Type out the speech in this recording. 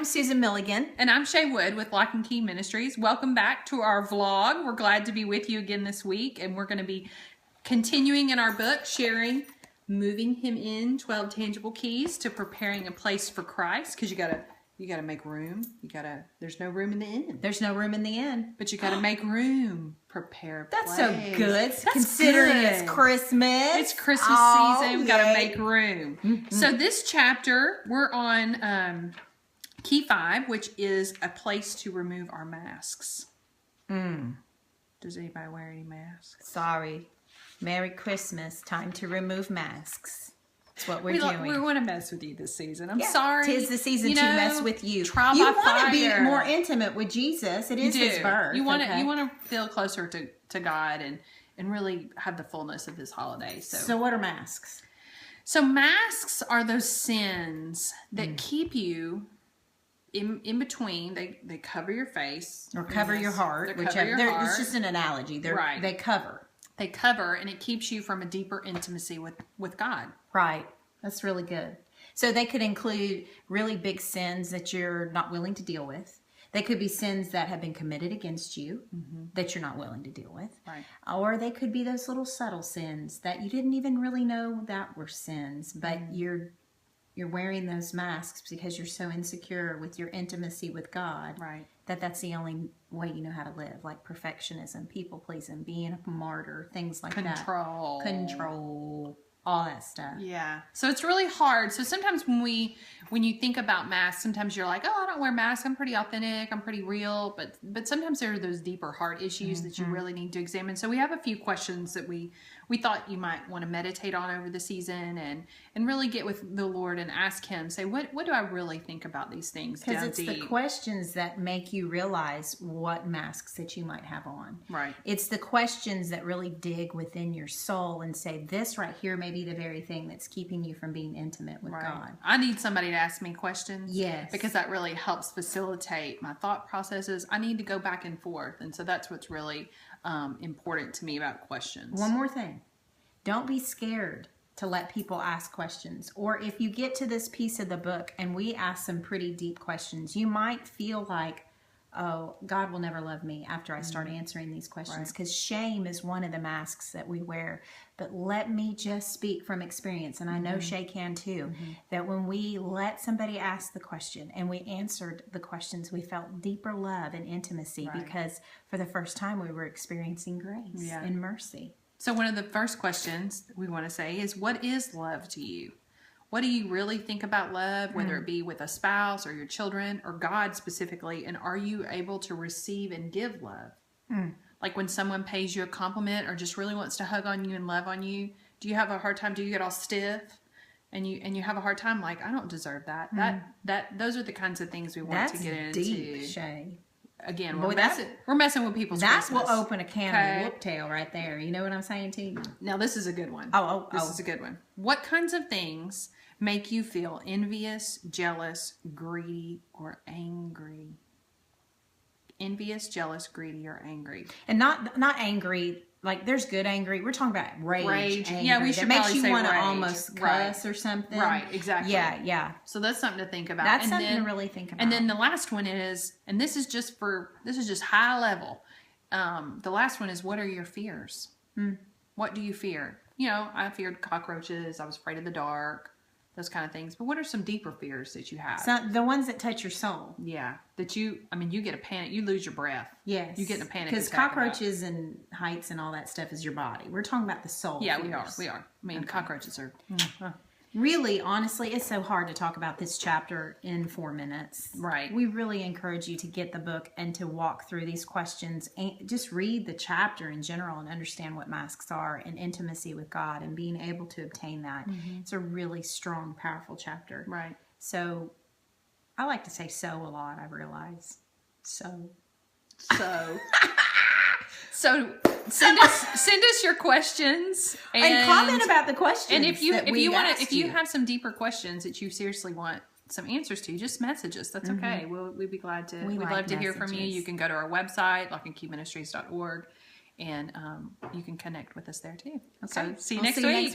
Susan Milligan. And I'm Shay Wood with Lock and Key Ministries. Welcome back to our vlog. We're glad to be with you again this week. And we're going to be continuing in our book, sharing Moving Him in 12 Tangible Keys to Preparing a Place for Christ. Because you gotta make room. There's no room in the inn. There's no room in the inn. But you gotta make room. Prepare a That's place. so good. Considering good. it's Christmas. It's Christmas season. We gotta make room. So this chapter, we're on Key 5, which is a place to remove our masks. Does anybody wear any masks? Sorry. Merry Christmas. Time to remove masks. That's what we're doing. We want to mess with you this season. I'm sorry. 'Tis the season to mess with you. Trial You by want to be fire. more intimate with Jesus. It is His birth. You want to feel closer to God and really have the fullness of this holiday. So what are masks? So masks are those sins that keep you in between. They cover your face Or cover your heart. Whichever. It's just an analogy. They cover. They cover, and it keeps you from a deeper intimacy with God. Right. That's really good. So they could include really big sins that you're not willing to deal with. They could be sins that have been committed against you that you're not willing to deal with. Right. Or they could be those little subtle sins that you didn't even really know that were sins, but you're wearing those masks because you're so insecure with your intimacy with God. Right. That's the only way you know how to live, like perfectionism, people pleasing, being a martyr, things like Control, all that stuff. Yeah. So it's really hard. So sometimes when you think about masks, sometimes you're like, oh, I don't wear masks. I'm pretty authentic. I'm pretty real. But sometimes there are those deeper heart issues that you really need to examine. So we have a few questions that we thought you might want to meditate on over the season and really get with the Lord and ask Him, say, what do I really think about these things? Because it's the questions that make you realize what masks that you might have on. Right. It's the questions that really dig within your soul and say, this right here may be the very thing that's keeping you from being intimate with God. I need somebody to ask me questions. Yes. Because that really helps facilitate my thought processes. I need to go back and forth. And so that's what's really important to me about questions. One more thing. Don't be scared to let people ask questions. Or if you get to this piece of the book and we ask some pretty deep questions, you might feel like, oh, God will never love me after I start answering these questions, because shame is one of the masks that we wear. But let me just speak from experience, and I know Shay can too, that when we let somebody ask the question and we answered the questions, we felt deeper love and intimacy because for the first time we were experiencing grace and mercy. So one of the first questions we want to say is, what is love to you? What do you really think about love, whether it be with a spouse or your children or God specifically? And are you able to receive and give love? Like when someone pays you a compliment or just really wants to hug on you and love on you, do you have a hard time? Do you get all stiff and you have a hard time? Like, I don't deserve that. Those are the kinds of things we want to get into. That's deep, Shay. Again, we're messing with people's Christmas. That will open a can of whoop tail right there. You know what I'm saying to you? Now, this is a good one. This is a good one. What kinds of things make you feel envious, jealous, greedy, or angry? Envious, jealous, greedy, or angry. And not angry. Like, there's good angry. We're talking about rage. Angry. Yeah, we should that probably makes you want to almost cuss or something. Right, exactly. Yeah. So that's something to think about. That's something to really think about. And then the last one is, and this is just high level. The last one is, what are your fears? What do you fear? You know, I feared cockroaches. I was afraid of the dark. Those kind of things. But what are some deeper fears that you have? The ones that touch your soul. Yeah. That you get a panic. You lose your breath. Yes. You get in a panic because cockroaches and heights and all that stuff is your body. We're talking about the soul. Yeah, fears. we are. I mean, cockroaches are... Really, honestly, it's so hard to talk about this chapter in 4 minutes. Right. We really encourage you to get the book and to walk through these questions and just read the chapter in general and understand what masks are and intimacy with God and being able to obtain that. It's a really strong, powerful chapter. Right. So, I like to say so a lot, I realize. So. So send us your questions and comment about the questions. And if you have some deeper questions that you seriously want some answers to, just message us. That's okay. We'd be glad to. We'd love to hear from you. You can go to our website, lockandkeyministries.org, and you can connect with us there too. Okay. So see you next week.